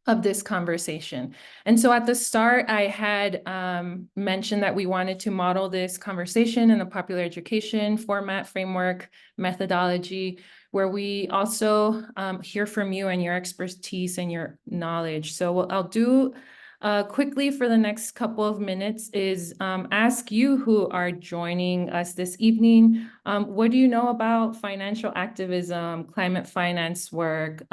of this conversation. And so at the start, I had mentioned that we wanted to model this conversation in a popular education format, framework, methodology, where we also hear from you and your expertise and your knowledge. So what I'll do quickly for the next couple of minutes is ask you who are joining us this evening, what do you know about financial activism, climate finance work?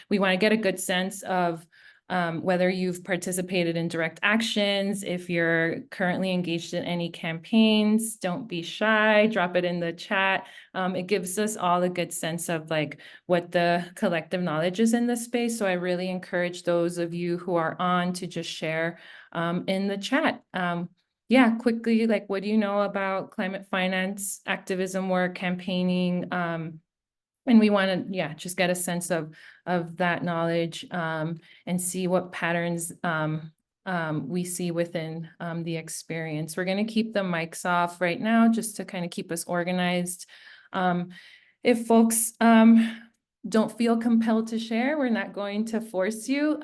We want to get a good sense of whether you've participated in direct actions, if you're currently engaged in any campaigns, don't be shy, drop it in the chat. It gives us all a good sense of like what the collective knowledge is in this space. So I really encourage those of you who are on to just share in the chat. Yeah, quickly, like what do you know about climate finance, activism work, campaigning? And we want to, just get a sense of that knowledge and see what patterns we see within the experience. We're going to keep the mics off right now just to kind of keep us organized. If folks don't feel compelled to share, we're not going to force you,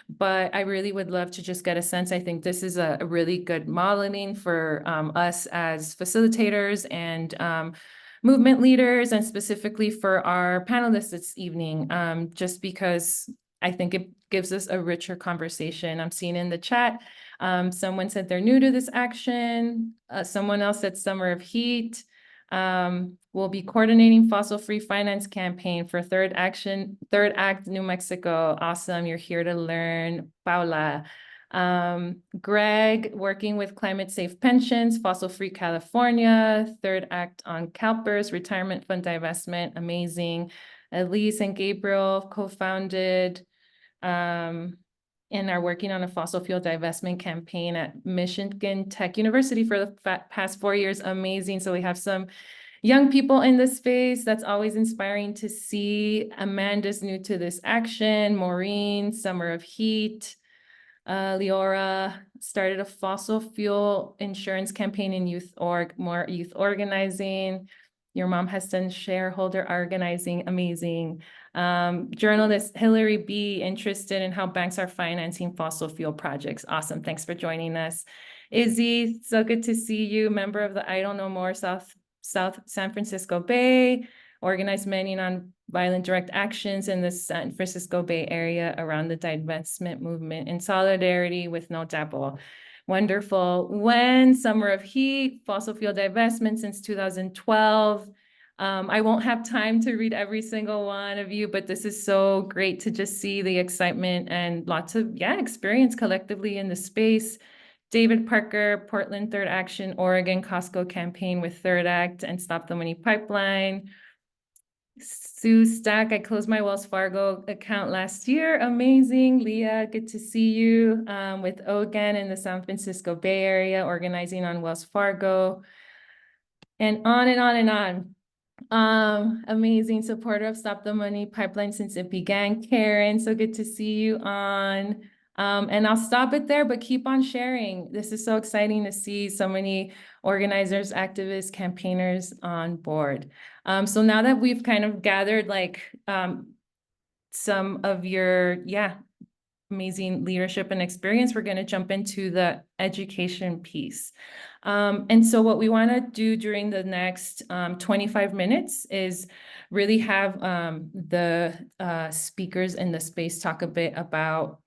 but I really would love to just get a sense. I think this is a really good modeling for us as facilitators and movement leaders, and specifically for our panelists this evening, just because I think it gives us a richer conversation. I'm seeing in the chat, someone said they're new to this action. Someone else said Summer of Heat. We'll be coordinating fossil-free finance campaign for Third Act, New Mexico. Awesome, you're here to learn. Paula. Greg, working with climate safe pensions, fossil free California, Third Act on CalPERS, retirement fund divestment, amazing. Elise and Gabriel co-founded and are working on a fossil fuel divestment campaign at Michigan Tech University for the past 4 years, amazing. So we have some young people in this space. That's always inspiring to see. Amanda's new to this action, Maureen, Summer of Heat. Leora started a fossil fuel insurance campaign in more youth organizing. Your mom has done shareholder organizing, amazing. Journalist Hillary B, interested in how banks are financing fossil fuel projects. Awesome, thanks for joining us. Izzy, so good to see you, member of the I Don't Know More South San Francisco Bay, organized many nonviolent direct actions in the San Francisco Bay Area around the divestment movement in solidarity with No Dabble. Wonderful. When Summer of Heat, fossil fuel divestment since 2012. I won't have time to read every single one of you, but this is so great to just see the excitement and lots of, experience collectively in the space. David Parker, Portland Third Action, Oregon Costco campaign with Third Act and Stop the Money Pipeline. Sue Stack, I closed my Wells Fargo account last year. Amazing. Leah, good to see you with Ozane in the San Francisco Bay Area, organizing on Wells Fargo. And on and on and on. Amazing supporter of Stop the Money Pipeline since it began. Karen, so good to see you on. And I'll stop it there, but keep on sharing. This is so exciting to see so many organizers, activists, campaigners on board. So now that we've kind of gathered like some of your, amazing leadership and experience, we're going to jump into the education piece. And so what we want to do during the next 25 minutes is really have the speakers in the space talk a bit about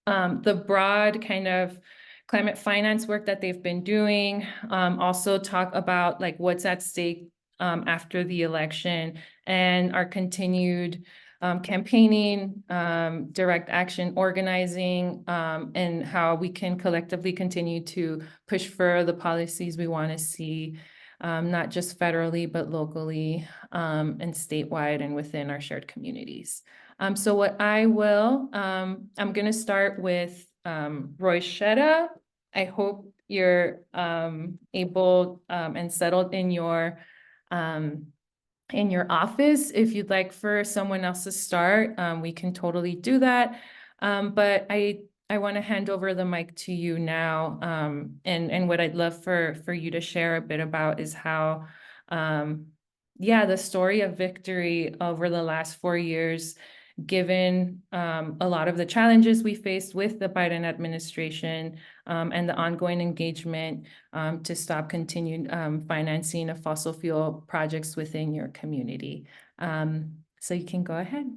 the broad kind of climate finance work that they've been doing, also talk about like what's at stake after the election and our continued campaigning, direct action organizing, and how we can collectively continue to push for the policies we want to see, not just federally, but locally and statewide and within our shared communities. So what I will, I'm going to start with Roishetta. I hope you're able and settled in your office. If you'd like for someone else to start, we can totally do that. But I want to hand over the mic to you now. And what I'd love for you to share a bit about is how, the story of victory over the last 4 years given a lot of the challenges we faced with the Biden administration and the ongoing engagement to stop continued financing of fossil fuel projects within your community. So you can go ahead.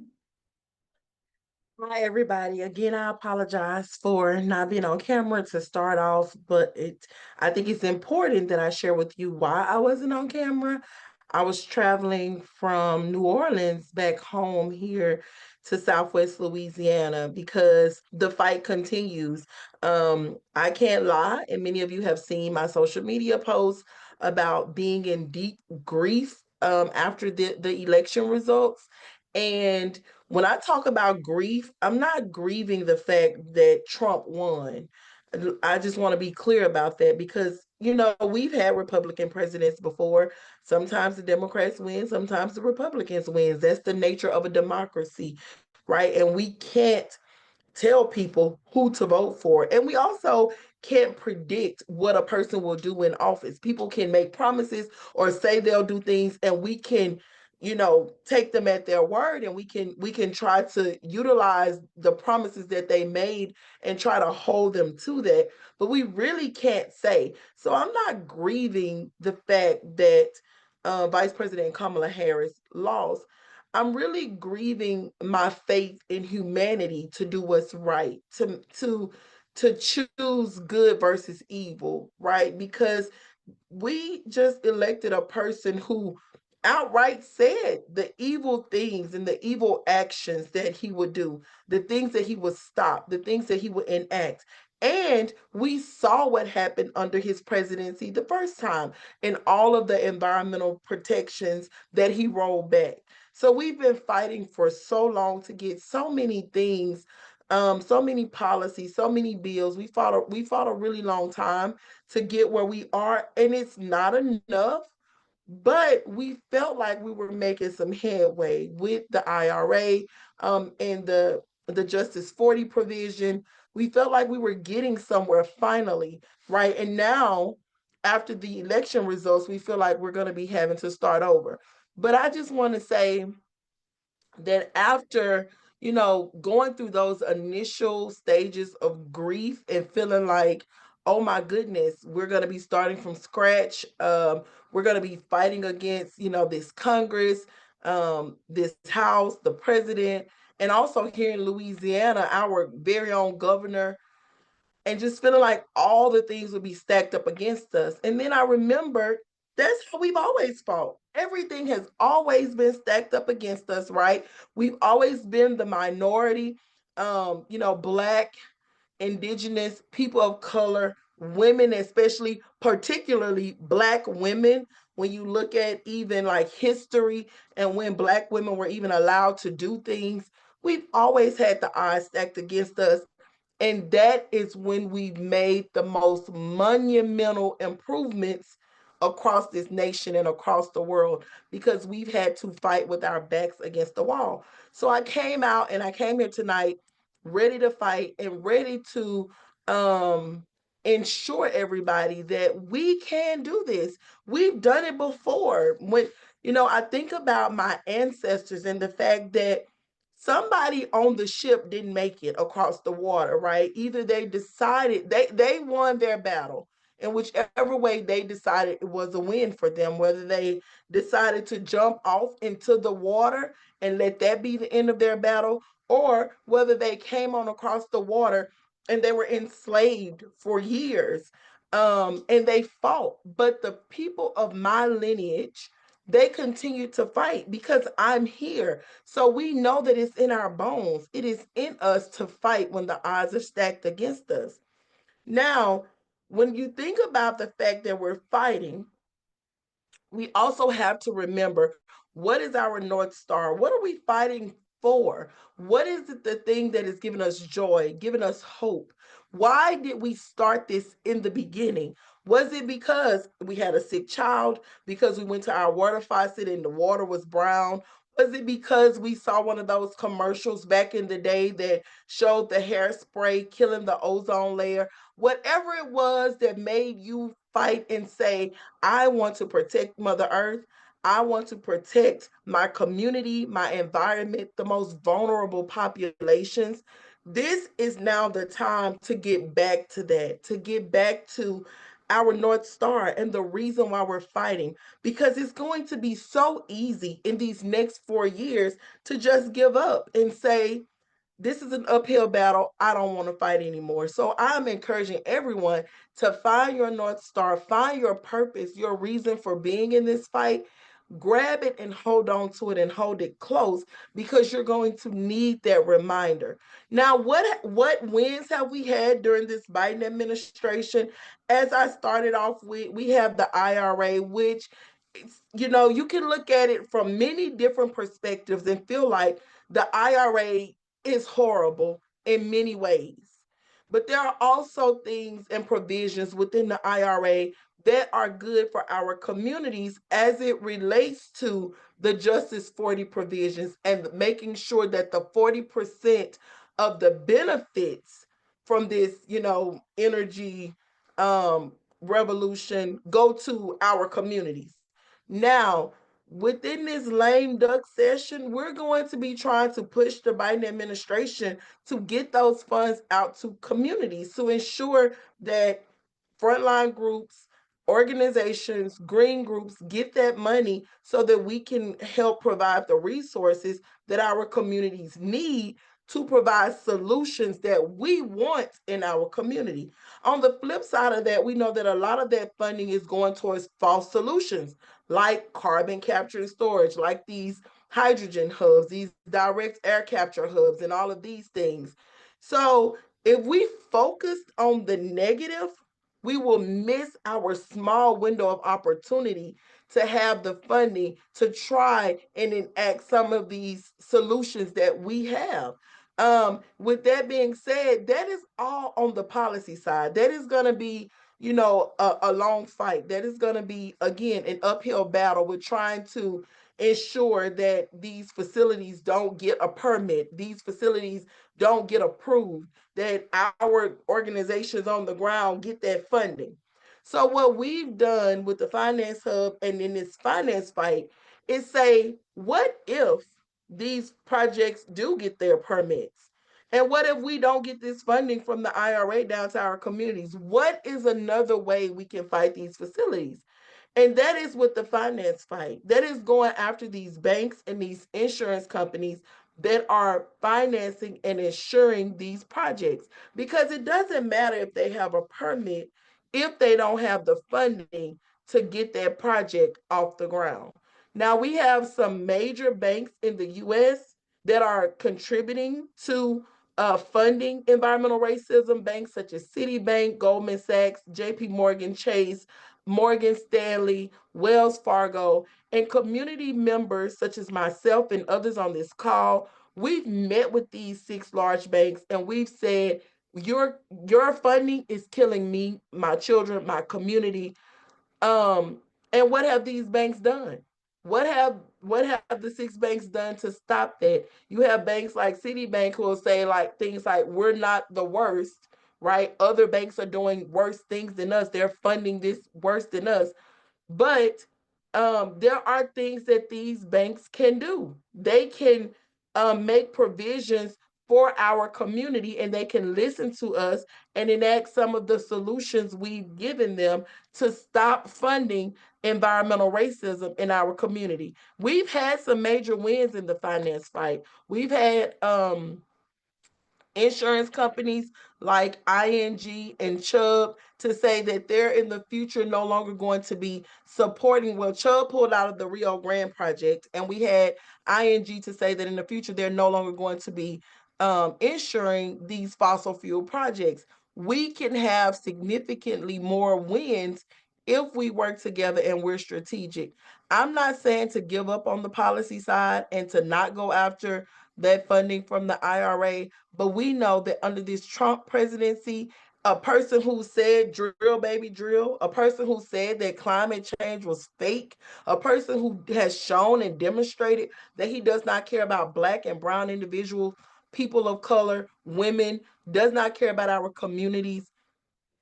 Hi, everybody. Again, I apologize for not being on camera to start off, but I think it's important that I share with you why I wasn't on camera. I was traveling from New Orleans back home here to Southwest Louisiana because the fight continues. I can't lie, and many of you have seen my social media posts about being in deep grief after the election results. And when I talk about grief, I'm not grieving the fact that Trump won. I just want to be clear about that because, we've had Republican presidents before. Sometimes the Democrats win, sometimes the Republicans win. That's the nature of a democracy, right? And we can't tell people who to vote for. And we also can't predict what a person will do in office. People can make promises or say they'll do things, and we can, take them at their word, and we can try to utilize the promises that they made and try to hold them to that. But we really can't say. So I'm not grieving the fact that Vice President Kamala Harris lost. I'm really grieving my faith in humanity to do what's right, to choose good versus evil, right? Because we just elected a person who outright said the evil things and the evil actions that he would do, the things that he would stop, the things that he would enact. And we saw what happened under his presidency the first time and all of the environmental protections that he rolled back. So we've been fighting for so long to get so many things, so many policies, so many bills. We fought a really long time to get where we are, and it's not enough. But we felt like we were making some headway with the IRA and the Justice 40 provision. We felt like we were getting somewhere finally, right? And now, after the election results, we feel like we're going to be having to start over. But I just want to say that after going through those initial stages of grief and feeling like, oh my goodness, we're going to be starting from scratch, we're going to be fighting against this Congress, this House, the president, and also here in Louisiana, our very own governor, and just feeling like all the things would be stacked up against us. And then I remembered that's how we've always fought. Everything has always been stacked up against us, right? We've always been the minority, Black, indigenous, people of color, women, especially, particularly Black women. When you look at even like history and when Black women were even allowed to do things, we've always had the odds stacked against us. And that is when we've made the most monumental improvements across this nation and across the world because we've had to fight with our backs against the wall. So I came out and I came here tonight ready to fight and ready to ensure everybody that we can do this. We've done it before. When I think about my ancestors and the fact that somebody on the ship didn't make it across the water, right? Either they decided they won their battle in whichever way they decided it was a win for them, whether they decided to jump off into the water and let that be the end of their battle, or whether they came on across the water and they were enslaved for years, and they fought. But the people of my lineage, they continue to fight because I'm here. So we know that it's in our bones. It is in us to fight when the odds are stacked against us. Now, when you think about the fact that we're fighting, we also have to remember, what is our North Star? What are we fighting for? What is it, the thing that is giving us joy, giving us hope? Why did we start this in the beginning? Was it because we had a sick child? Because we went to our water faucet and the water was brown? Was it because we saw one of those commercials back in the day that showed the hairspray killing the ozone layer? Whatever it was that made you fight and say, I want to protect Mother Earth, I want to protect my community, my environment, the most vulnerable populations. This is now the time to get back to that, to get back to our North Star and the reason why we're fighting. Because it's going to be so easy in these next 4 years to just give up and say, this is an uphill battle. I don't want to fight anymore. So I'm encouraging everyone to find your North Star, find your purpose, your reason for being in this fight. Grab it and hold on to it and hold it close, because you're going to need that reminder. Now, what wins have we had during this Biden administration? As I started off with, we have the IRA, which, you can look at it from many different perspectives and feel like the IRA is horrible in many ways. But there are also things and provisions within the IRA that are good for our communities as it relates to the Justice 40 provisions and making sure that the 40% of the benefits from this, energy um, revolution go to our communities. Now, within this lame duck session, we're going to be trying to push the Biden administration to get those funds out to communities to ensure that frontline groups, organizations, green groups get that money so that we can help provide the resources that our communities need to provide solutions that we want in our community. On the flip side of that, we know that a lot of that funding is going towards false solutions like carbon capture and storage, like these hydrogen hubs, these direct air capture hubs, and all of these things. So if we focused on the negative, we will miss our small window of opportunity to have the funding to try and enact some of these solutions that we have. With that being said, that is all on the policy side. That is going to be, a long fight. That is going to be, again, an uphill battle with trying to ensure that these facilities don't get a permit, these facilities don't get approved, that our organizations on the ground get that funding. So what we've done with the Finance Hub and in this finance fight is say, what if these projects do get their permits? And what if we don't get this funding from the IRA down to our communities? What is another way we can fight these facilities? And that is with the finance fight. That is going after these banks and these insurance companies that are financing and insuring these projects. Because it doesn't matter if they have a permit if they don't have the funding to get that project off the ground. Now, we have some major banks in the US that are contributing to funding environmental racism, banks such as Citibank, Goldman Sachs, JP Morgan Chase, Morgan Stanley, Wells Fargo, and community members such as myself and others on this call. We've met with these 6 large banks and we've said, your funding is killing me, my children, my community. Um, and what have these banks done? What have the 6 banks done to stop that? You have banks like Citibank who will say like things like, we're not the worst, right? Other banks are doing worse things than us. They're funding this worse than us. But there are things that these banks can do. They can make provisions for our community and they can listen to us and enact some of the solutions we've given them to stop funding environmental racism in our community. We've had some major wins in the finance fight. We've had insurance companies like ING and Chubb to say that they're in the future no longer going to be supporting. Well, Chubb pulled out of the Rio Grande project, and we had ING to say that in the future they're no longer going to be insuring these fossil fuel projects. We can have significantly more wins if we work together and we're strategic. I'm not saying to give up on the policy side and to not go after that funding from the IRA, but we know that under this Trump presidency, a person who said drill, baby, drill, a person who said that climate change was fake, a person who has shown and demonstrated that he does not care about Black and brown individuals, people of color, women, does not care about our communities.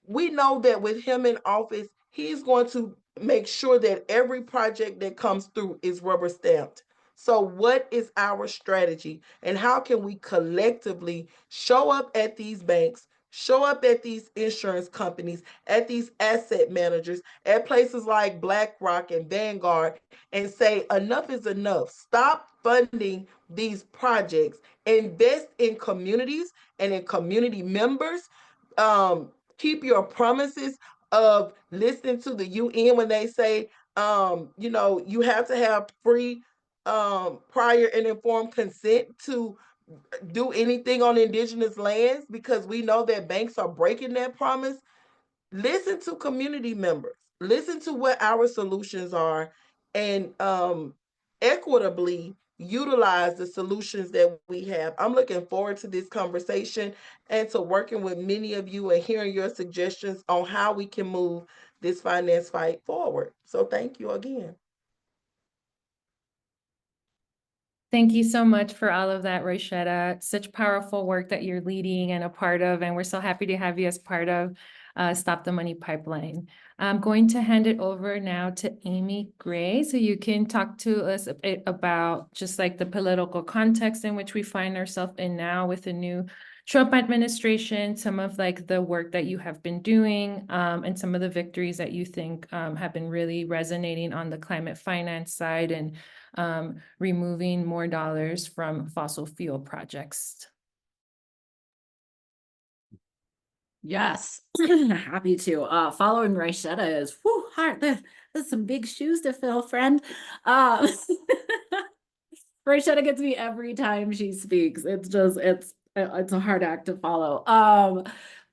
We know that with him in office, he's going to make sure that every project that comes through is rubber stamped. So, what is our strategy, and how can we collectively show up at these banks, show up at these insurance companies, at these asset managers, at places like BlackRock and Vanguard, and say, enough is enough. Stop funding these projects. Invest in communities and in community members. Keep your promises of listening to the UN when they say, you have to have free, prior and informed consent to do anything on indigenous lands, because we know that banks are breaking that promise. Listen to community members, listen to what our solutions are, and equitably utilize the solutions that we have. I'm looking forward to this conversation and to working with many of you and hearing your suggestions on how we can move this finance fight forward. So thank you again. Thank you so much for all of that, Roishetta. Such powerful work that you're leading and a part of, and we're so happy to have you as part of Stop the Money Pipeline. I'm going to hand it over now to Amy Gray, so you can talk to us a bit about just like the political context in which we find ourselves in now with the new Trump administration, some of like the work that you have been doing, and some of the victories that you think have been really resonating on the climate finance side, and removing more dollars from fossil fuel projects. Yes, happy to. Following Roishetta is hard. There's some big shoes to fill, friend. Roishetta gets me every time she speaks. It's a hard act to follow.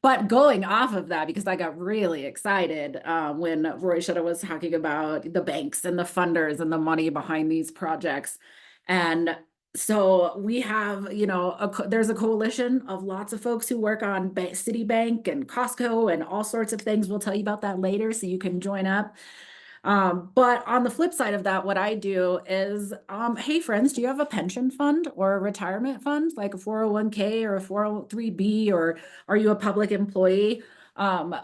But going off of that, because I got really excited when Roishetta was talking about the banks and the funders and the money behind these projects. And so we have, there's a coalition of lots of folks who work on Citibank and Costco and all sorts of things. We'll tell you about that later, so you can join up. But on the flip side of that, what I do is, hey friends, do you have a pension fund or a retirement fund, like a 401k or a 403b, or are you a public employee?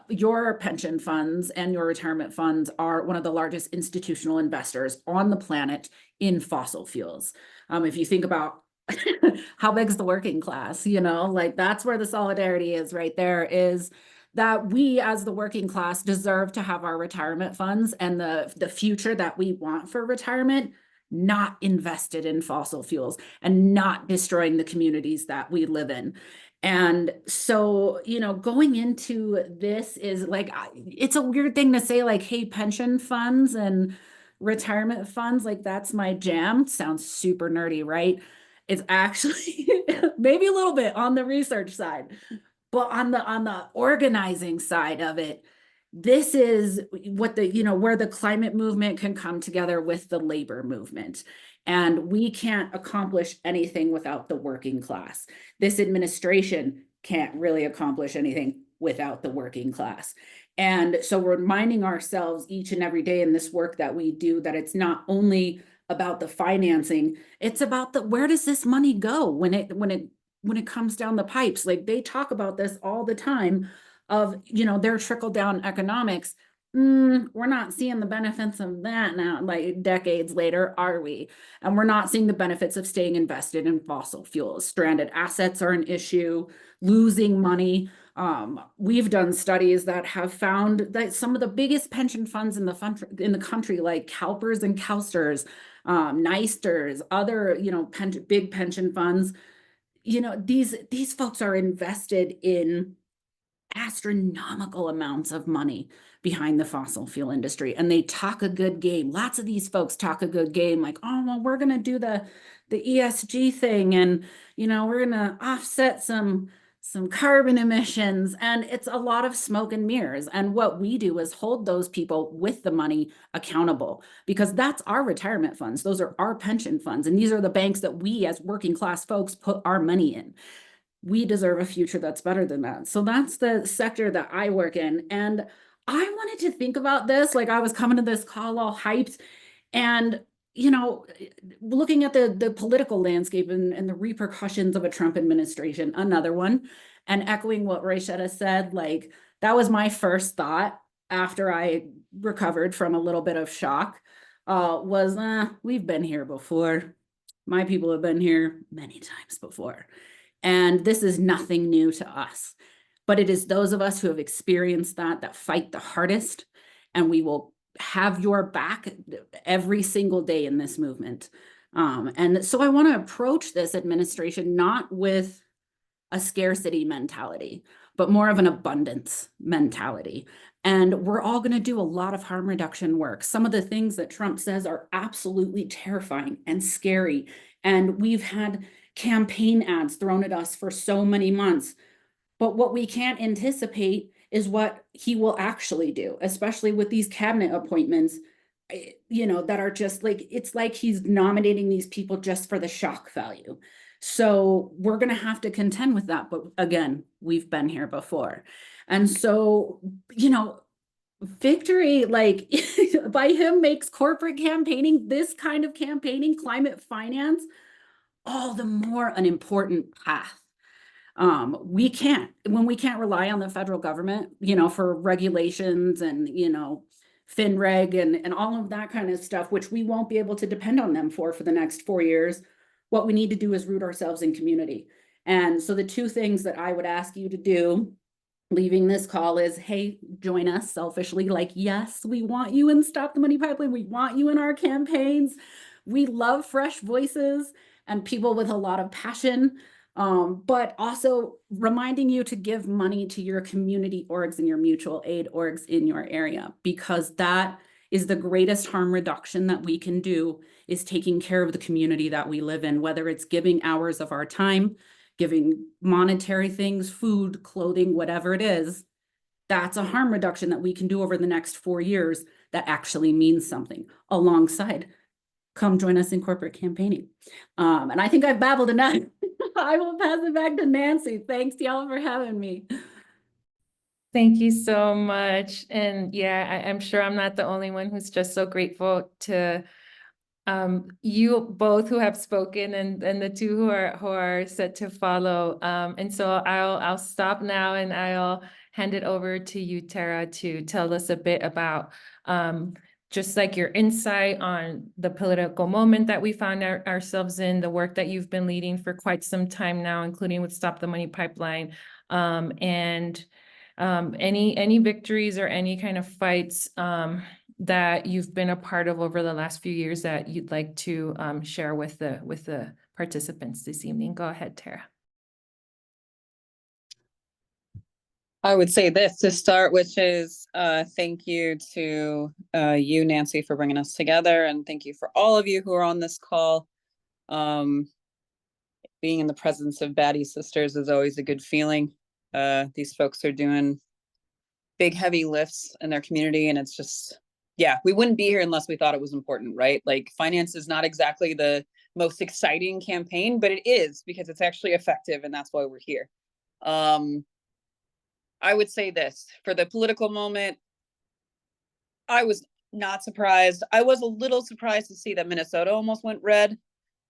Your pension funds and your retirement funds are one of the largest institutional investors on the planet in fossil fuels. If you think about how big is the working class, like that's where the solidarity is right there, is that we as the working class deserve to have our retirement funds and the future that we want for retirement not invested in fossil fuels and not destroying the communities that we live in. And so, going into this is like, it's a weird thing to say, like, hey, pension funds and retirement funds, like that's my jam. Sounds super nerdy, right? It's actually maybe a little bit on the research side. But on the organizing side of it, this is what where the climate movement can come together with the labor movement. And we can't accomplish anything without the working class. This administration can't really accomplish anything without the working class. And so we're reminding ourselves each and every day in this work that we do that it's not only about the financing, it's about where does this money go when it comes down the pipes. Like they talk about this all the time of, their trickle down economics. We're not seeing the benefits of that now, like decades later, are we? And we're not seeing the benefits of staying invested in fossil fuels. Stranded assets are an issue, losing money. We've done studies that have found that some of the biggest pension funds in the country, like CalPERS and CalSTRS, NYSTERS, other, big pension funds, these folks are invested in astronomical amounts of money behind the fossil fuel industry, and they talk a good game. Lots of these folks talk a good game, like, oh, well, we're going to do the ESG thing, and we're going to offset some carbon emissions, and it's a lot of smoke and mirrors. And what we do is hold those people with the money accountable, because that's our retirement funds. Those are our pension funds, and these are the banks that we as working class folks put our money in. We deserve a future that's better than that. So that's the sector that I work in. And I wanted to think about this, like I was coming to this call all hyped, and looking at the political landscape and the repercussions of a Trump administration, another one, and echoing what Roishetta said, like that was my first thought. after I recovered from a little bit of shock was, we've been here before. My people have been here many times before. And this is nothing new to us. But it is those of us who have experienced that fight the hardest. And we will have your back every single day in this movement. And so I want to approach this administration not with a scarcity mentality, but more of an abundance mentality. And we're all going to do a lot of harm reduction work. Some of the things that Trump says are absolutely terrifying and scary. And we've had campaign ads thrown at us for so many months. But what we can't anticipate is what he will actually do, especially with these cabinet appointments, that are just like, it's like he's nominating these people just for the shock value. So we're going to have to contend with that. But again, we've been here before. And so, victory, like by him, makes corporate campaigning, this kind of campaigning, climate finance, all the more an important path. When we can't rely on the federal government, for regulations and, FinReg and all of that kind of stuff, which we won't be able to depend on them for the next 4 years. What we need to do is root ourselves in community. And so the two things that I would ask you to do leaving this call is, hey, join us selfishly. Like, yes, we want you in Stop the Money Pipeline. We want you in our campaigns. We love fresh voices and people with a lot of passion. But also reminding you to give money to your community orgs and your mutual aid orgs in your area, because that is the greatest harm reduction that we can do, is taking care of the community that we live in, whether it's giving hours of our time, giving monetary things, food, clothing, whatever it is. That's a harm reduction that we can do over the next 4 years that actually means something, alongside come join us in corporate campaigning. And I think I've babbled enough. I will pass it back to Nancy. Thanks y'all for having me. Thank you so much. And yeah, I'm sure I'm not the only one who's just so grateful to you both who have spoken, and the two who are set to follow. And so I'll stop now and I'll hand it over to you, Tara, to tell us a bit about just like your insight on the political moment that we found ourselves in, the work that you've been leading for quite some time now, including with Stop the Money Pipeline, and any victories or any kind of fights that you've been a part of over the last few years that you'd like to share with the participants this evening. Go ahead, Tara. I would say this to start, which is thank you to you, Nancy, for bringing us together, and thank you for all of you who are on this call. Being in the presence of baddie sisters is always a good feeling. These folks are doing big, heavy lifts in their community, and it's just, yeah, we wouldn't be here unless we thought it was important, right? Like, finance is not exactly the most exciting campaign, but it is, because it's actually effective, and that's why we're here. I would say this, for the political moment, I was not surprised. I was a little surprised to see that Minnesota almost went red.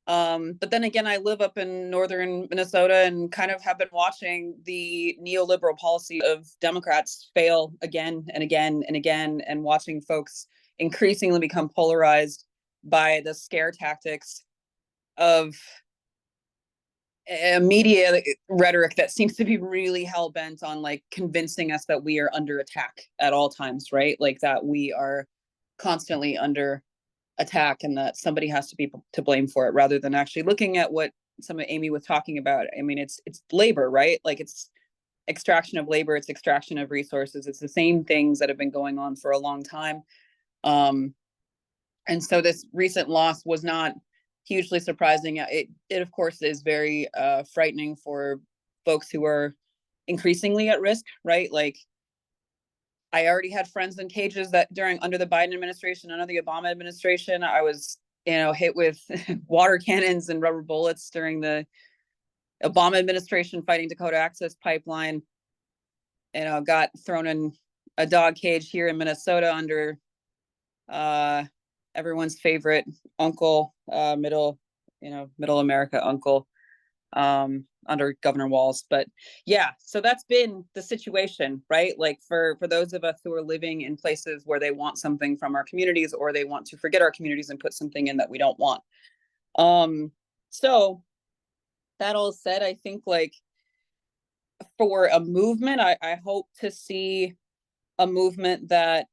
But then again, I live up in northern Minnesota and kind of have been watching the neoliberal policy of Democrats fail again and again and again, and watching folks increasingly become polarized by the scare tactics of a media rhetoric that seems to be really hell-bent on like convincing us that we are under attack at all times, right? Like that we are constantly under attack and that somebody has to be to blame for it, rather than actually looking at what some of Amy was talking about. I mean, it's labor, right? Like, it's extraction of labor, it's extraction of resources. It's the same things that have been going on for a long time. And so this recent loss was not hugely surprising. It of course is very frightening for folks who are increasingly at risk, right? Like, I already had friends in cages that under the Biden administration, under the Obama administration, I was, hit with water cannons and rubber bullets during the Obama administration fighting Dakota Access Pipeline. Got thrown in a dog cage here in Minnesota under everyone's favorite uncle, middle America uncle. under Governor Walz. But yeah, so that's been the situation, right? Like for those of us who are living in places where they want something from our communities, or they want to forget our communities and put something in that we don't want. So that all said, I think like for a movement, I hope to see a movement that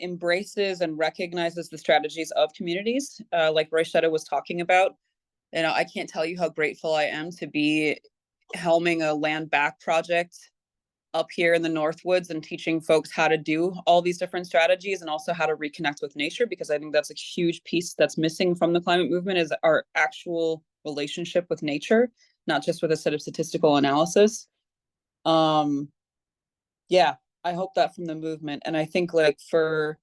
embraces and recognizes the strategies of communities, like Roishetta was talking about. You know, I can't tell you how grateful I am to be helming a land back project up here in the Northwoods and teaching folks how to do all these different strategies, and also how to reconnect with nature, because I think that's a huge piece that's missing from the climate movement, is our actual relationship with nature, not just with a set of statistical analysis. Yeah, I hope that from the movement. And I think like for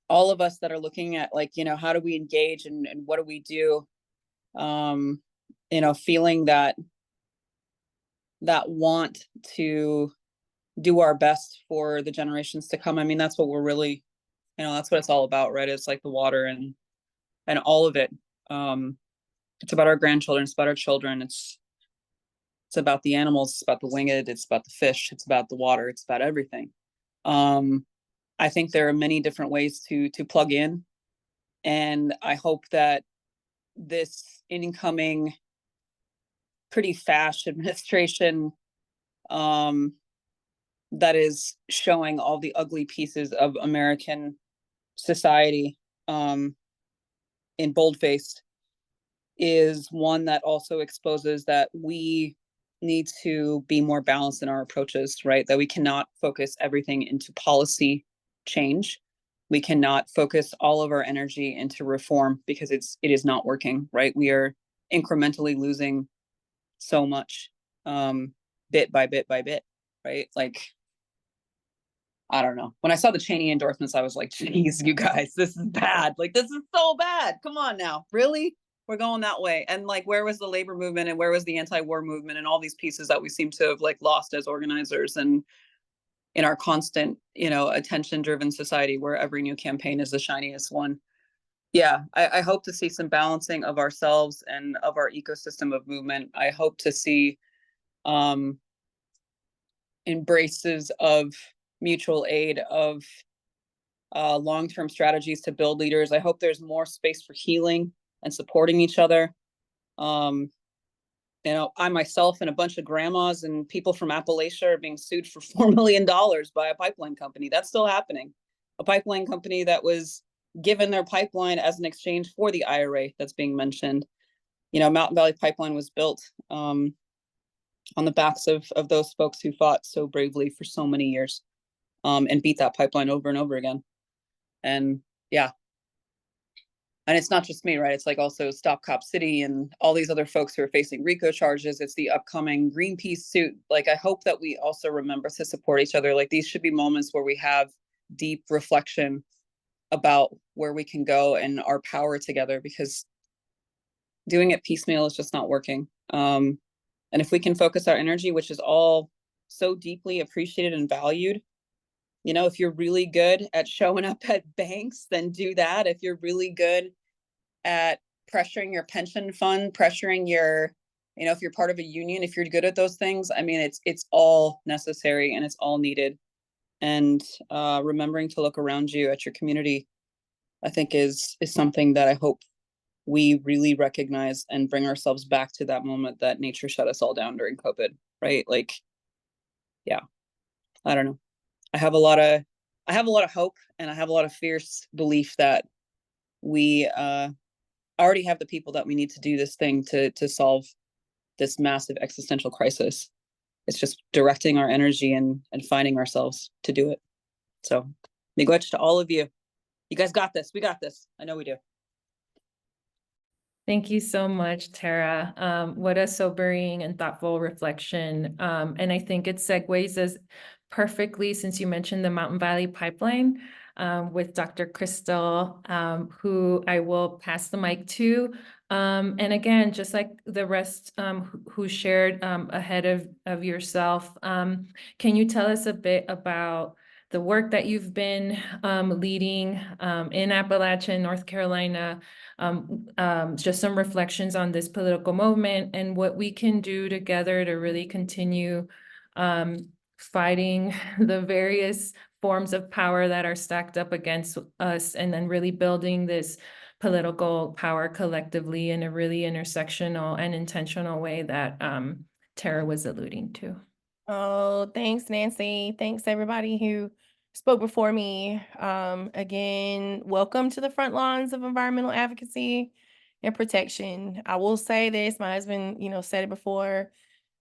all of us that are looking at like, you know, how do we engage and what do we do? You know, feeling that want to do our best for the generations to come. I mean, that's what we're really, you know, that's what it's all about, right? It's like the water and all of it. It's about our grandchildren, it's about our children, it's about the animals, it's about the winged, it's about the fish, it's about the water, it's about everything. I think there are many different ways to plug in, and I hope that this incoming pretty fast administration that is showing all the ugly pieces of American society in boldface is one that also exposes that we need to be more balanced in our approaches, right? That we cannot focus everything into policy change. We cannot focus all of our energy into reform, because it is not working, right? We are incrementally losing so much, bit by bit by bit, right? Like, I don't know. When I saw the Cheney endorsements, I was like, geez, you guys, this is bad. Like, this is so bad. Come on now. Really? We're going that way. And like, where was the labor movement, and where was the anti-war movement, and all these pieces that we seem to have like lost as organizers, and in our constant, you know, attention-driven society where every new campaign is the shiniest one. Yeah, I hope to see some balancing of ourselves and of our ecosystem of movement. I hope to see embraces of mutual aid, of long-term strategies to build leaders. I hope there's more space for healing and supporting each other. You know, I myself and a bunch of grandmas and people from Appalachia are being sued for $4 million by a pipeline company. That's still happening. A pipeline company that was given their pipeline as an exchange for the IRA that's being mentioned. You know, Mountain Valley Pipeline was built on the backs of those folks who fought so bravely for so many years, and beat that pipeline over and over again. And yeah. And it's not just me, right? It's like also Stop Cop City and all these other folks who are facing RICO charges. It's the upcoming Greenpeace suit. Like, I hope that we also remember to support each other. Like, these should be moments where we have deep reflection about where we can go and our power together, because doing it piecemeal is just not working. And if we can focus our energy, which is all so deeply appreciated and valued, you know, if you're really good at showing up at banks, then do that. If you're really good at pressuring your pension fund, pressuring your, you know, if you're part of a union, if you're good at those things, I mean, it's all necessary and it's all needed. And remembering to look around you at your community, I think is something that I hope we really recognize and bring ourselves back to that moment that nature shut us all down during COVID, right? Like, yeah, I don't know. I have a lot of hope, and I have a lot of fierce belief that we already have the people that we need to do this thing to solve this massive existential crisis. It's just directing our energy and finding ourselves to do it. So, miigwech to all of you. You guys got this. We got this. I know we do. Thank you so much, Tara. What a sobering and thoughtful reflection. And I think it segues us perfectly, since you mentioned the Mountain Valley Pipeline, with Dr. Crystal, who I will pass the mic to. And again, just like the rest who shared ahead of yourself, can you tell us a bit about the work that you've been leading in Appalachia and North Carolina, just some reflections on this political movement and what we can do together to really continue fighting the various forms of power that are stacked up against us, and then really building this political power collectively in a really intersectional and intentional way that Tara was alluding to. Oh, thanks, Nancy. Thanks, everybody who spoke before me. Again, welcome to the front lines of environmental advocacy and protection. I will say this, my husband, said it before.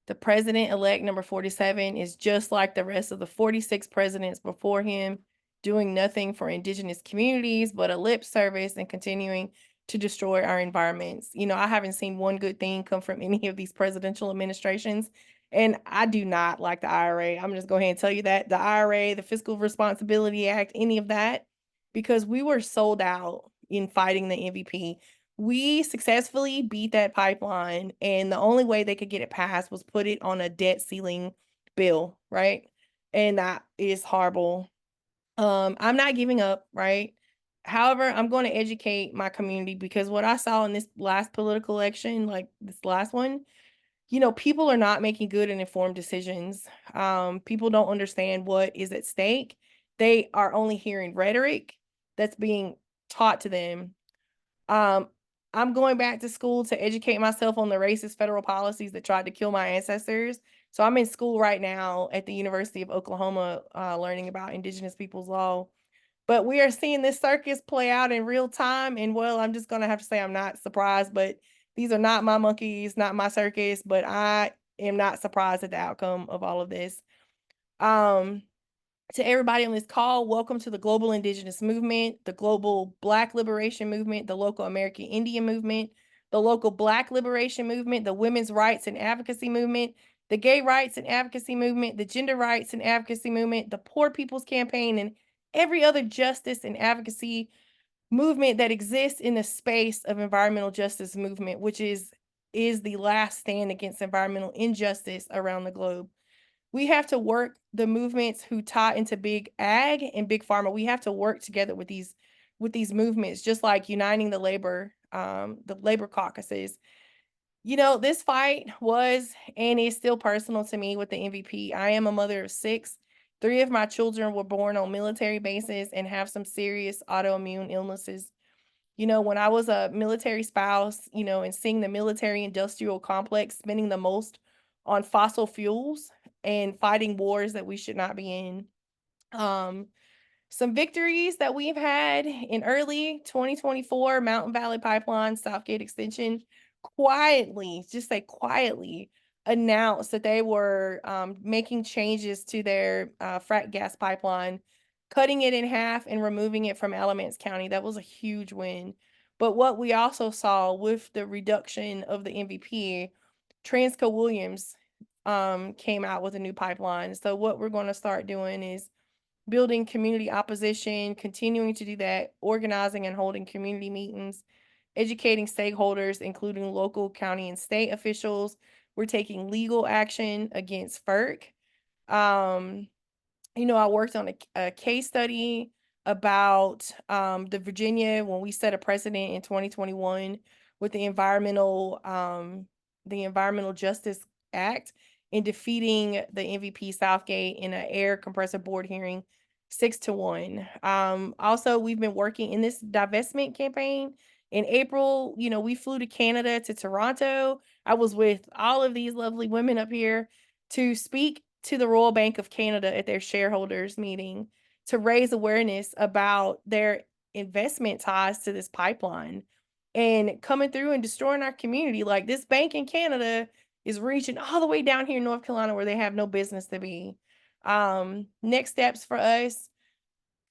The president-elect number 47 is just like the rest of the 46 presidents before him, doing nothing for indigenous communities but a lip service and continuing to destroy our environments. I haven't seen one good thing come from any of these presidential administrations. And I do not like the IRA. I'm just going ahead and tell you that. The IRA, the Fiscal Responsibility Act, any of that, because we were sold out in fighting the MVP. We successfully beat that pipeline, and the only way they could get it passed was put it on a debt ceiling bill, right? And that is horrible. I'm not giving up, right? However, I'm going to educate my community, because what I saw in this last political election, like this last one, people are not making good and informed decisions. People don't understand what is at stake. They are only hearing rhetoric that's being taught to them. I'm going back to school to educate myself on the racist federal policies that tried to kill my ancestors. So I'm in school right now at the University of Oklahoma, learning about Indigenous peoples law. But we are seeing this circus play out in real time. And well, I'm just going to have to say I'm not surprised, but these are not my monkeys, not my circus, but I am not surprised at the outcome of all of this. To everybody on this call, welcome to the Global Indigenous Movement, the Global Black Liberation Movement, the Local American Indian Movement, the Local Black Liberation Movement, the Women's Rights and Advocacy Movement, the Gay Rights and Advocacy Movement, the Gender Rights and Advocacy Movement, the Poor People's Campaign, and every other justice and advocacy movement that exists in the space of environmental justice movement, which is the last stand against environmental injustice around the globe. We have to work, the movements who tie into big ag and big pharma. We have to work together with these movements, just like uniting the labor caucuses. This fight was and is still personal to me with the MVP. I am a mother of 6. 3 of my children were born on military bases and have some serious autoimmune illnesses. When I was a military spouse, and seeing the military industrial complex spending the most on fossil fuels and fighting wars that we should not be in. Some victories that we've had in early 2024, Mountain Valley Pipeline, Southgate Extension, quietly announced that they were making changes to their frack gas pipeline, cutting it in half and removing it from Alamance County. That was a huge win. But what we also saw with the reduction of the MVP, Transco Williams came out with a new pipeline. So what we're going to start doing is building community opposition, continuing to do that, organizing and holding community meetings, educating stakeholders, including local, county, and state officials. We're taking legal action against FERC. I worked on a case study about the Virginia, when we set a precedent in 2021 with the Environmental Justice Act in defeating the MVP Southgate in an air compressor board hearing 6-1. Also, we've been working in this divestment campaign. In April, we flew to Canada, to Toronto. I was with all of these lovely women up here to speak to the Royal Bank of Canada at their shareholders meeting to raise awareness about their investment ties to this pipeline and coming through and destroying our community. Like, this bank in Canada is reaching all the way down here in North Carolina where they have no business to be. Next steps for us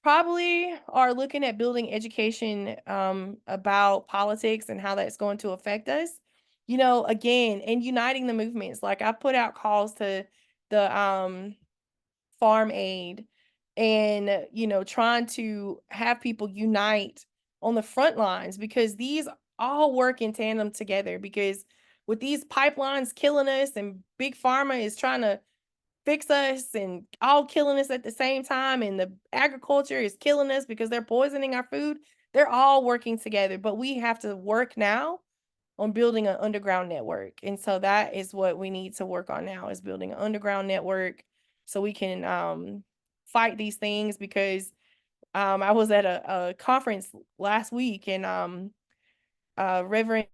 probably are looking at building education about politics and how that's going to affect us, again, and uniting the movements. Like, I put out calls to the farm aid and, trying to have people unite on the front lines, because these all work in tandem together. Because with these pipelines killing us and big pharma is trying to fix us and all killing us at the same time, and the agriculture is killing us because they're poisoning our food. They're all working together, but we have to work now on building an underground network. And so that is what we need to work on now, is building an underground network so we can fight these things. Because I was at a conference last week, and Reverend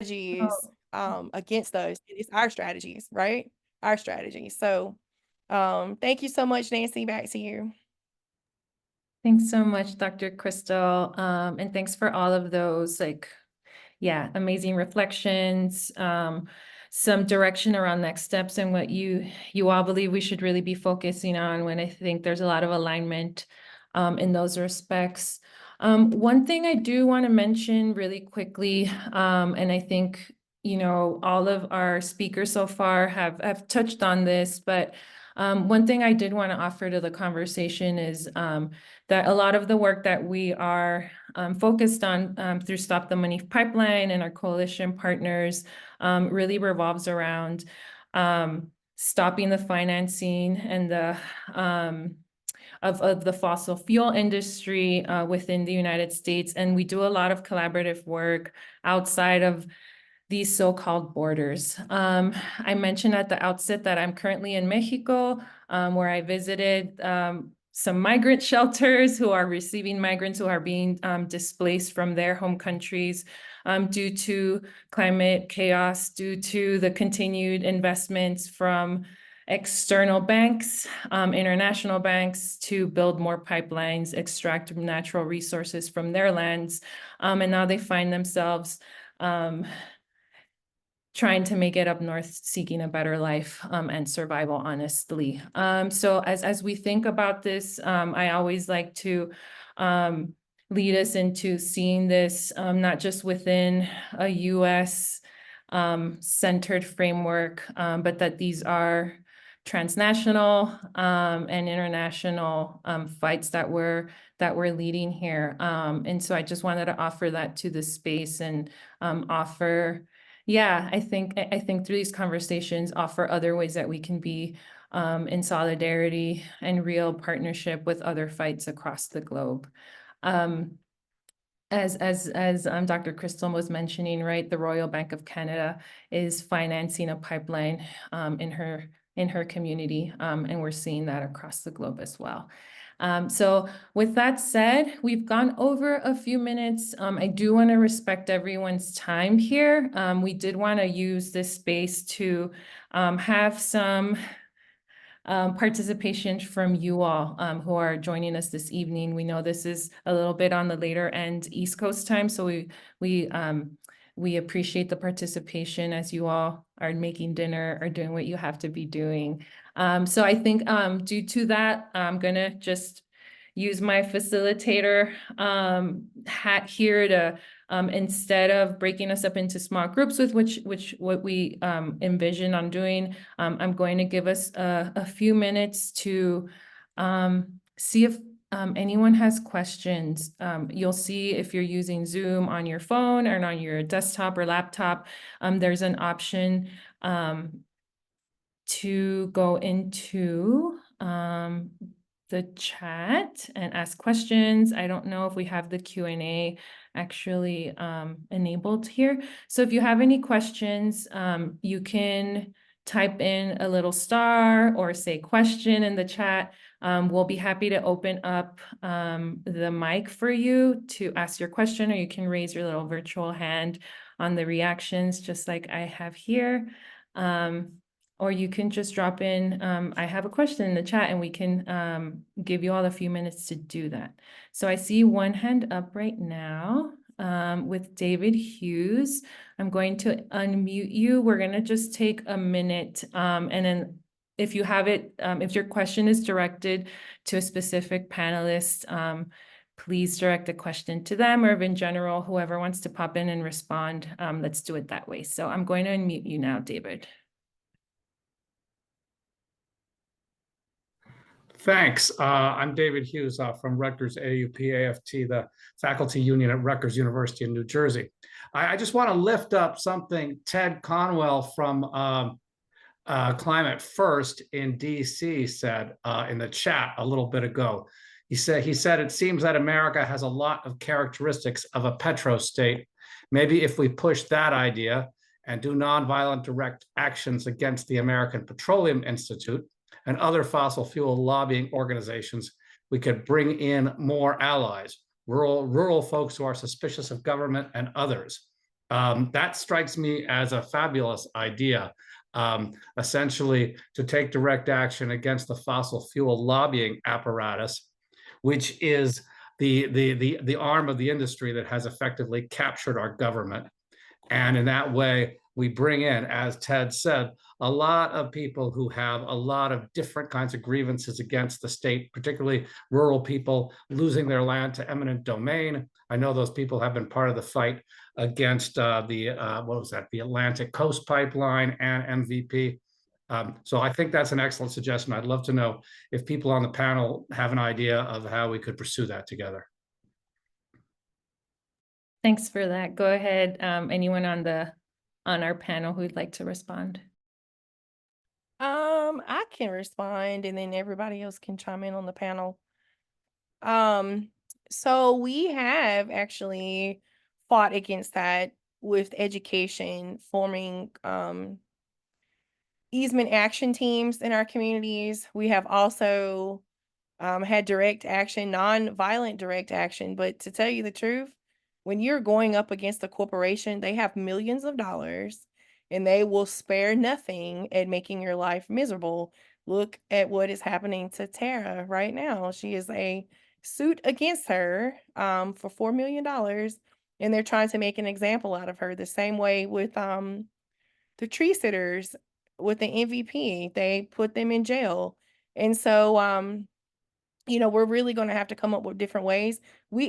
strategies against those. It's our strategies, right? Our strategies. So thank you so much, Nancy. Back to you. Thanks so much, Dr. Crystal. And thanks for all of those, yeah, amazing reflections, some direction around next steps and what you all believe we should really be focusing on, when I think there's a lot of alignment in those respects. One thing I do want to mention really quickly, and I think, all of our speakers so far have touched on this, but one thing I did want to offer to the conversation is that a lot of the work that we are focused on through Stop the Money Pipeline and our coalition partners really revolves around stopping the financing and the of the fossil fuel industry within the United States. And we do a lot of collaborative work outside of these so-called borders. I mentioned at the outset that I'm currently in Mexico, where I visited some migrant shelters who are receiving migrants who are being displaced from their home countries due to climate chaos, due to the continued investments from external banks, international banks, to build more pipelines, extract natural resources from their lands. And now they find themselves trying to make it up north, seeking a better life and survival, honestly. So as we think about this, I always like to lead us into seeing this not just within a US centered framework, but that these are transnational and international fights that we're leading here. And so I just wanted to offer that to the space and offer, yeah, I think through these conversations, offer other ways that we can be in solidarity and real partnership with other fights across the globe. As Dr. Crystal was mentioning, right, the Royal Bank of Canada is financing a pipeline in her community, and we're seeing that across the globe as well. So with that said, we've gone over a few minutes. I do want to respect everyone's time here. We did want to use this space to have some participation from you all who are joining us this evening. We know this is a little bit on the later end East Coast time, so we appreciate the participation as you all are making dinner or doing what you have to be doing. So I think due to that, I'm gonna just use my facilitator hat here to instead of breaking us up into small groups with what we envision on doing, I'm going to give us a few minutes to see if anyone has questions. You'll see if you're using Zoom on your phone or on your desktop or laptop, there's an option to go into the chat and ask questions. I don't know if we have the Q&A actually enabled here. So if you have any questions, you can type in a little star or say question in the chat. We'll be happy to open up the mic for you to ask your question, or you can raise your little virtual hand on the reactions, just like I have here. Or you can just drop in, I have a question in the chat, and we can give you all a few minutes to do that. So I see one hand up right now with David Hughes. I'm going to unmute you. We're gonna just take a minute, and then if you have it, if your question is directed to a specific panelist, please direct the question to them, or if in general, whoever wants to pop in and respond, let's do it that way. So I'm going to unmute you now, David. Thanks. I'm David Hughes from Rutgers AUP-AFT, the faculty union at Rutgers University in New Jersey. I just want to lift up something Ted Conwell from Climate First in DC said in the chat a little bit ago. He said, it seems that America has a lot of characteristics of a petrostate. Maybe if we push that idea and do nonviolent direct actions against the American Petroleum Institute and other fossil fuel lobbying organizations, we could bring in more allies, rural folks who are suspicious of government and others. That strikes me as a fabulous idea. Essentially to take direct action against the fossil fuel lobbying apparatus, which is the arm of the industry that has effectively captured our government. And in that way, we bring in, as Ted said, a lot of people who have a lot of different kinds of grievances against the state, particularly rural people losing their land to eminent domain. I know those people have been part of the fight against the Atlantic Coast Pipeline and MVP. So I think that's an excellent suggestion. I'd love to know if people on the panel have an idea of how we could pursue that together. Thanks for that. Go ahead. Anyone on our panel who'd like to respond? I can respond and then everybody else can chime in on the panel. So we have actually fought against that with education, forming easement action teams in our communities. We have also had direct action, non-violent direct action. But to tell you the truth, when you're going up against a corporation, they have millions of dollars and they will spare nothing at making your life miserable. Look at what is happening to Tara right now. She is a suit against her for $4 million, and they're trying to make an example out of her. The same way with the tree sitters with the MVP, they put them in jail. And so we're really going to have to come up with different ways.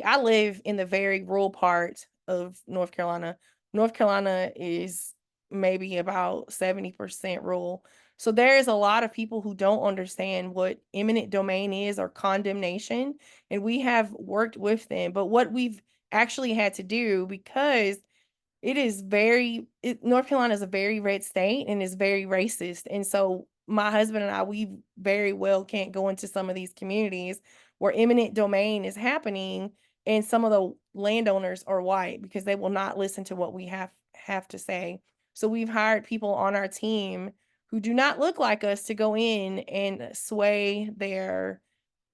I live in the very rural part of North Carolina. North Carolina is maybe about 70% rural. So there is a lot of people who don't understand what eminent domain is or condemnation. And we have worked with them. But what we've actually had to do, because North Carolina is a very red state and is very racist. And so my husband and I, we very well can't go into some of these communities where eminent domain is happening and some of the landowners are white because they will not listen to what we have to say. So we've hired people on our team who do not look like us to go in and sway their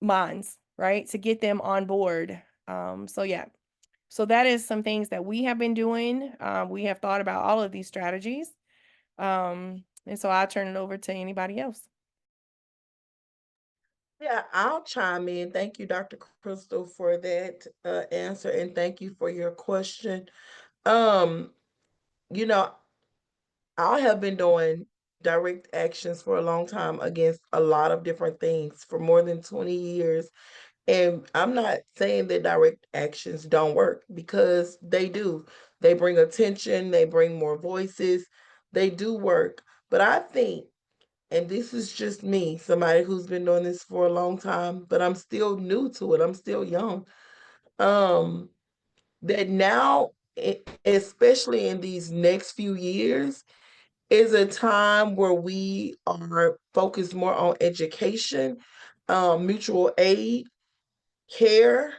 minds, right? To get them on board. So that is some things that we have been doing. We have thought about all of these strategies. And so I'll turn it over to anybody else. Yeah, I'll chime in. Thank you, Dr. Crystal, for that answer, and thank you for your question. You know, I have been doing direct actions for a long time against a lot of different things for more than 20 years. And I'm not saying that direct actions don't work, because they do. They bring attention, they bring more voices, they do work. But I think, and this is just me, somebody who's been doing this for a long time, but I'm still new to it, I'm still young, that now, especially in these next few years, is a time where we are focused more on education, mutual aid, care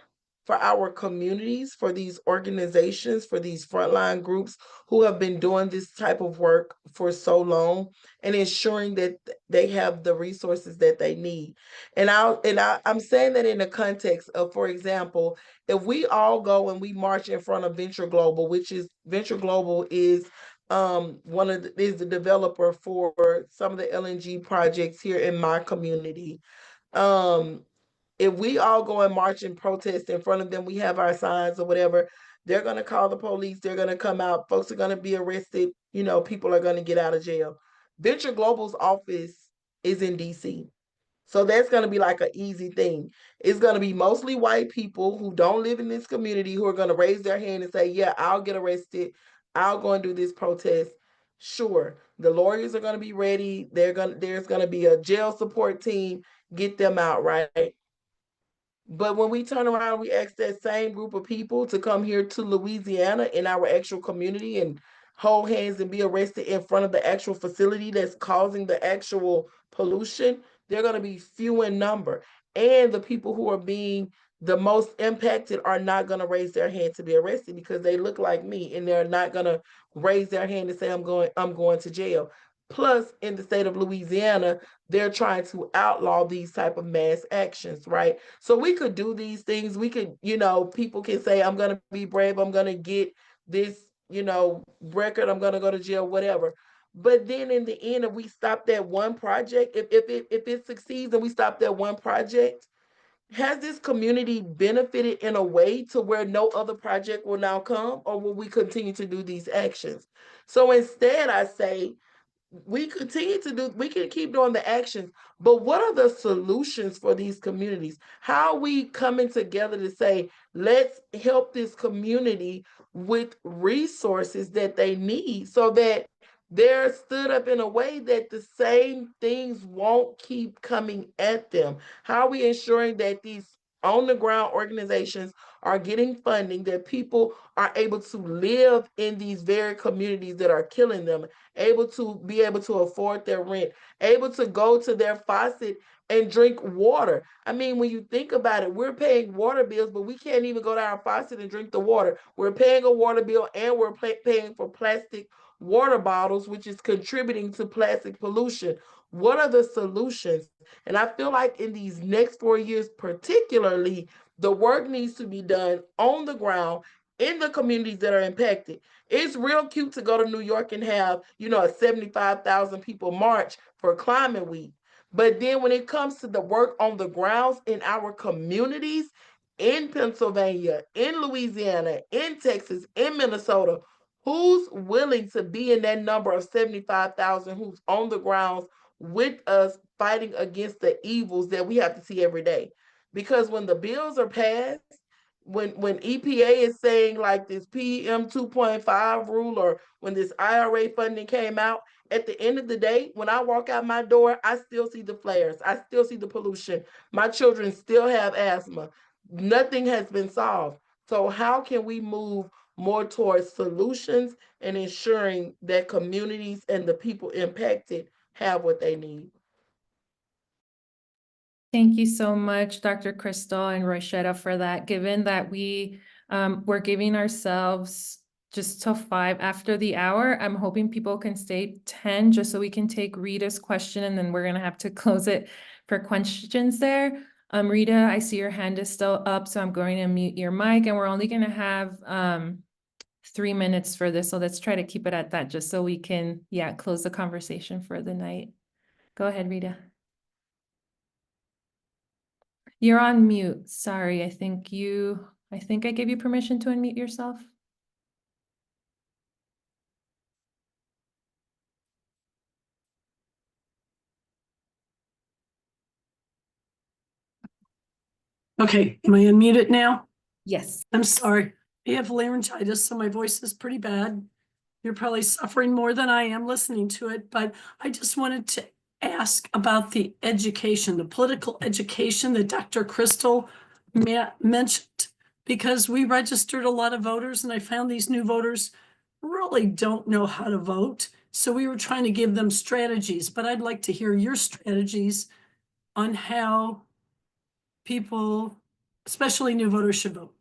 for our communities, for these organizations, for these frontline groups who have been doing this type of work for so long, and ensuring that they have the resources that they need. And I'm saying that in the context of, for example, if we all go and we march in front of Venture Global, Venture Global is is the developer for some of the LNG projects here in my community. If we all go and march and protest in front of them, we have our signs or whatever, they're going to call the police, they're going to come out, folks are going to be arrested, people are going to get out of jail. Venture Global's office is in DC. So that's going to be like an easy thing. It's going to be mostly white people who don't live in this community who are going to raise their hand and say, yeah, I'll get arrested, I'll go and do this protest. Sure, the lawyers are going to be ready. There's going to be a jail support team. Get them out, right? But when we turn around, we ask that same group of people to come here to Louisiana in our actual community and hold hands and be arrested in front of the actual facility that's causing the actual pollution. They're going to be few in number. And the people who are being the most impacted are not going to raise their hand to be arrested because they look like me, and they're not going to raise their hand and say, I'm going to jail. Plus, in the state of Louisiana, they're trying to outlaw these type of mass actions, right? So we could do these things. We could, people can say, I'm going to be brave. I'm going to get this, record. I'm going to go to jail, whatever. But then in the end, if we stop that one project, if it succeeds and we stop that one project, has this community benefited in a way to where no other project will now come, or will we continue to do these actions? So instead, I say, we can keep doing the actions, but what are the solutions for these communities? How are we coming together to say, let's help this community with resources that they need so that they're stood up in a way that the same things won't keep coming at them? How are we ensuring that these on the ground organizations are getting funding, that people are able to live in these very communities that are killing them, able to afford their rent, able to go to their faucet and drink water? I mean, when you think about it, we're paying water bills, but we can't even go to our faucet and drink the water. We're paying a water bill, and we're paying for plastic water bottles, which is contributing to plastic pollution. What are the solutions? And I feel like in these next 4 years, particularly, the work needs to be done on the ground in the communities that are impacted. It's real cute to go to New York and have, a 75,000 people march for Climate Week. But then when it comes to the work on the grounds in our communities, in Pennsylvania, in Louisiana, in Texas, in Minnesota, who's willing to be in that number of 75,000 who's on the grounds with us fighting against the evils that we have to see every day? Because when the bills are passed, when EPA is saying like this PM 2.5 rule, or when this IRA funding came out, at the end of the day, when I walk out my door, I still see the flares. I still see the pollution. My children still have asthma. Nothing has been solved. So how can we move more towards solutions and ensuring that communities and the people impacted have what they need? Thank you so much, Dr. Crystal and Roishetta, for that. Given that we're giving ourselves just till 5 after the hour, I'm hoping people can stay 10 just so we can take Rita's question, and then we're gonna have to close it for questions there. Rita, I see your hand is still up, so I'm going to mute your mic, and we're only gonna have 3 minutes for this, so let's try to keep it at that just so we can, close the conversation for the night. Go ahead, Rita. You're on mute. Sorry, I think I gave you permission to unmute yourself. Okay, am I unmuted now? Yes. I'm sorry. I have laryngitis, so my voice is pretty bad. You're probably suffering more than I am listening to it, but I just wanted to ask about the education, the political education that Dr. Crystal mentioned, because we registered a lot of voters, and I found these new voters really don't know how to vote. So we were trying to give them strategies, but I'd like to hear your strategies on how people, especially new voters, should vote.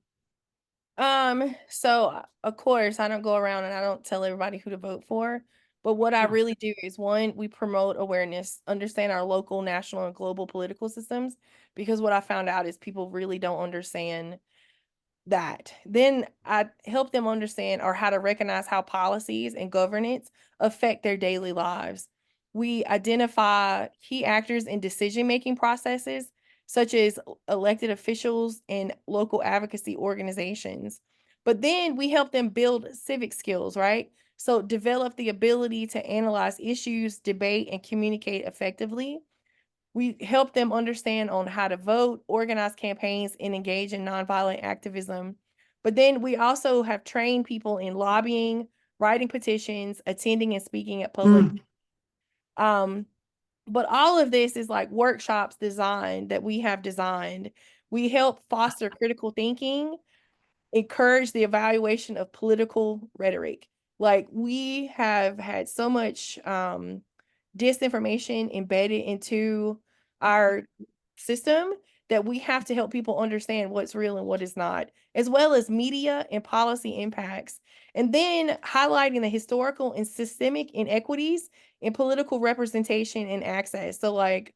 So of course I don't go around and I don't tell everybody who to vote for, but what I really do is, one, we promote awareness, understand our local, national, and global political systems, because what I found out is people really don't understand that. Then I help them understand or how to recognize how policies and governance affect their daily lives. We identify key actors in decision-making processes, such as elected officials and local advocacy organizations. But then we help them build civic skills, right? So develop the ability to analyze issues, debate, and communicate effectively. We help them understand on how to vote, organize campaigns, and engage in nonviolent activism. But then we also have trained people in lobbying, writing petitions, attending and speaking at public. But all of this is like workshops that we have designed. We help foster critical thinking, encourage the evaluation of political rhetoric. Like we have had so much disinformation embedded into our system that we have to help people understand what's real and what is not, as well as media and policy impacts. And then highlighting the historical and systemic inequities in political representation and access. So like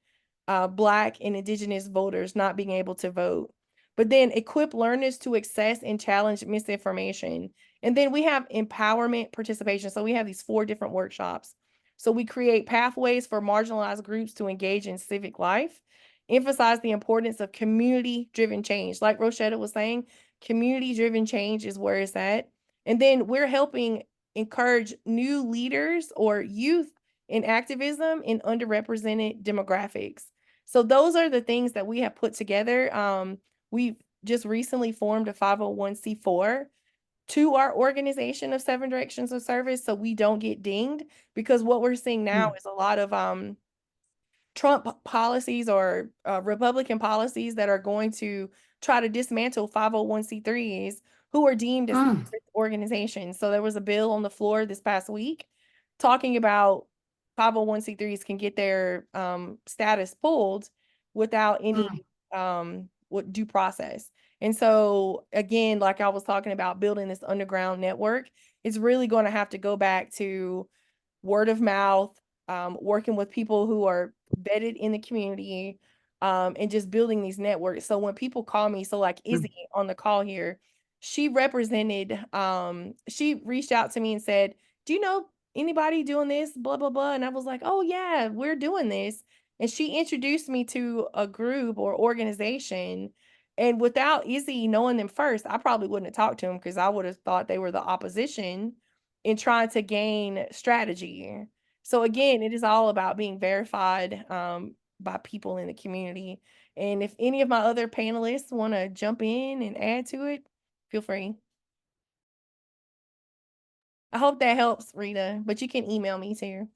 Black and Indigenous voters not being able to vote. But then equip learners to access and challenge misinformation. And then we have empowerment participation. So we have these 4 different workshops. So we create pathways for marginalized groups to engage in civic life, emphasize the importance of community-driven change. Like Roishetta was saying, community-driven change is where it's at. And then we're helping encourage new leaders or youth in activism in underrepresented demographics. So those are the things that we have put together. We've just recently formed a 501c4 to our organization of 7 Directions of Service, so we don't get dinged, because what we're seeing now is a lot of Trump policies or Republican policies that are going to try to dismantle 501c3s who are deemed as organizations. So there was a bill on the floor this past week talking about 501c3s can get their status pulled without any due process. And so again, like I was talking about, building this underground network, it's really going to have to go back to word of mouth, working with people who are vetted in the community, and just building these networks. So when people call me, so like Izzy on the call here, she represented, she reached out to me and said, do you know anybody doing this, blah, blah, blah. And I was like, oh yeah, we're doing this. And she introduced me to a group or organization. And without Izzy knowing them first, I probably wouldn't have talked to them, because I would have thought they were the opposition in trying to gain strategy. So again, it is all about being verified by people in the community. And if any of my other panelists want to jump in and add to it, feel free. I hope that helps, Rita, but you can email me too.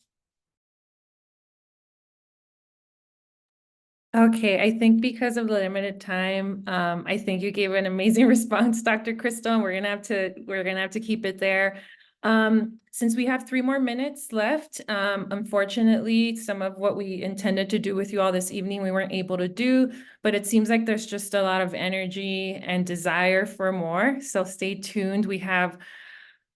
Okay, I think because of the limited time, I think you gave an amazing response, Dr. Crystal, and we're gonna have to keep it there. Since we have 3 more minutes left, unfortunately, some of what we intended to do with you all this evening, we weren't able to do, but it seems like there's just a lot of energy and desire for more. So stay tuned. We have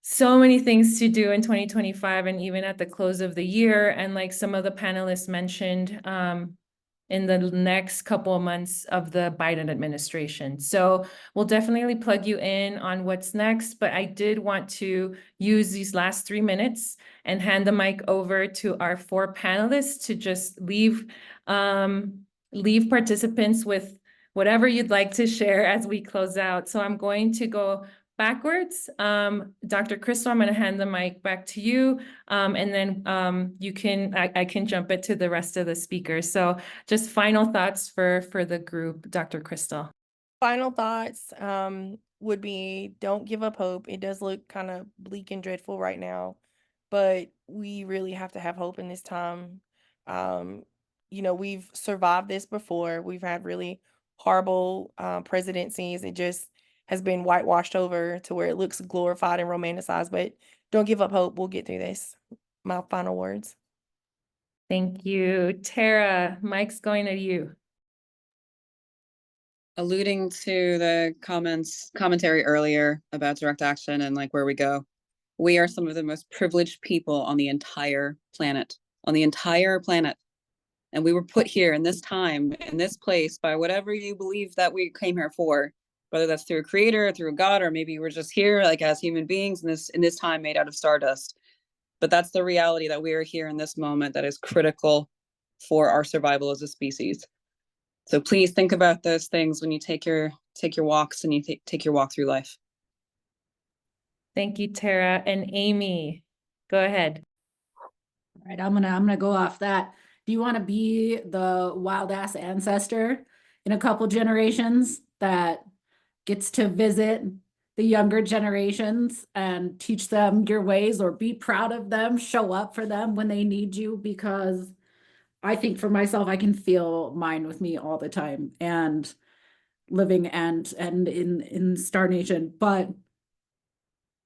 so many things to do in 2025 and even at the close of the year. And like some of the panelists mentioned, in the next couple of months of the Biden administration. So we'll definitely plug you in on what's next, but I did want to use these last 3 minutes and hand the mic over to our 4 panelists to just leave participants with whatever you'd like to share as we close out. So I'm going to go backwards. Dr. Crystal, I'm going to hand the mic back to you. And then I can jump into the rest of the speakers. So just final thoughts for the group, Dr. Crystal. Final thoughts would be, don't give up hope. It does look kind of bleak and dreadful right now, but we really have to have hope in this time. You know, we've survived this before. We've had really horrible presidencies. It just has been whitewashed over to where it looks glorified and romanticized, but don't give up hope. We'll get through this. My final words. Thank you. Tara, mic's going to you. Alluding to the commentary earlier about direct action and like where we go, we are some of the most privileged people on the entire planet, And we were put here in this time, in this place, by whatever you believe that we came here for, whether that's through a creator, through a God, or maybe we're just here like as human beings in this time made out of stardust. But that's the reality, that we are here in this moment that is critical for our survival as a species. So please think about those things when you take your walks and you take your walk through life. Thank you, Tara. And Amy, go ahead. All right, I'm gonna go off that. Do you want to be the wild ass ancestor in a couple generations that gets to visit the younger generations and teach them your ways, or be proud of them, show up for them when they need you, because I think for myself, I can feel mine with me all the time, and living and in Star Nation. But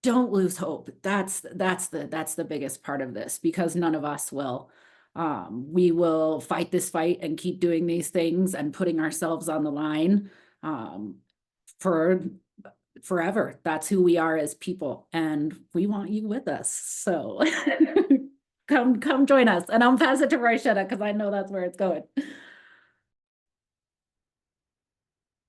don't lose hope. That's the biggest part of this, because none of us will. We will fight this fight and keep doing these things and putting ourselves on the line for forever. That's who we are as people, and we want you with us. So come join us. And I'll pass it to Roishetta, because I know that's where it's going.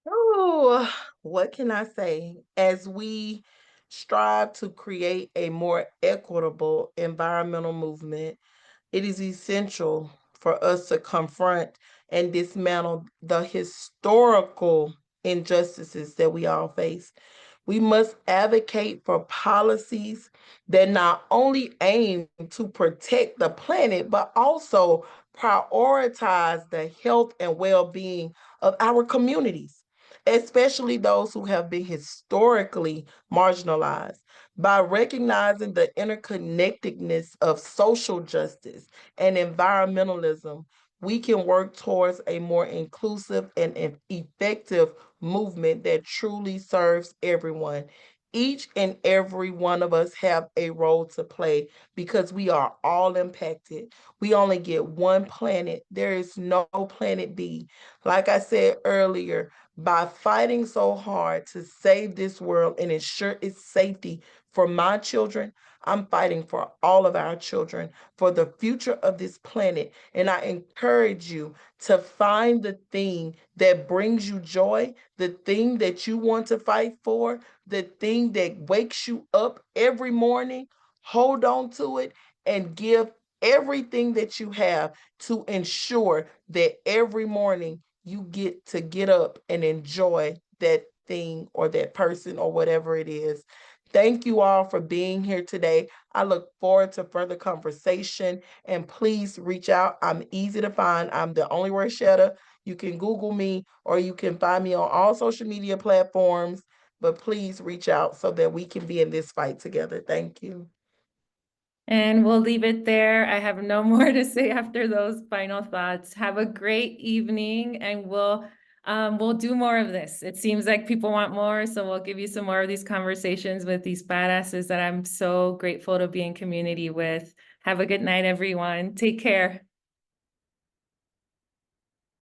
Oh, what can I say? As we strive to create a more equitable environmental movement, it is essential for us to confront and dismantle the historical injustices that we all face. We must advocate for policies that not only aim to protect the planet, but also prioritize the health and well-being of our communities, especially those who have been historically marginalized. By recognizing the interconnectedness of social justice and environmentalism, we can work towards a more inclusive and effective movement that truly serves everyone. Each and every one of us have a role to play, because we are all impacted. We only get one planet. There is no planet B. Like I said earlier, by fighting so hard to save this world and ensure its safety for my children, I'm fighting for all of our children, for the future of this planet. And I encourage you to find the thing that brings you joy, the thing that you want to fight for, the thing that wakes you up every morning. Hold on to it and give everything that you have to ensure that every morning you get to get up and enjoy that thing or that person or whatever it is. Thank you all for being here today. I look forward to further conversation, and please reach out. I'm easy to find. I'm the only Roishetta. You can Google me, or you can find me on all social media platforms, but please reach out so that we can be in this fight together. Thank you. And we'll leave it there. I have no more to say after those final thoughts. Have a great evening, and we'll do more of this. It seems like people want more, so we'll give you some more of these conversations with these badasses that I'm so grateful to be in community with. Have a good night, everyone. Take care.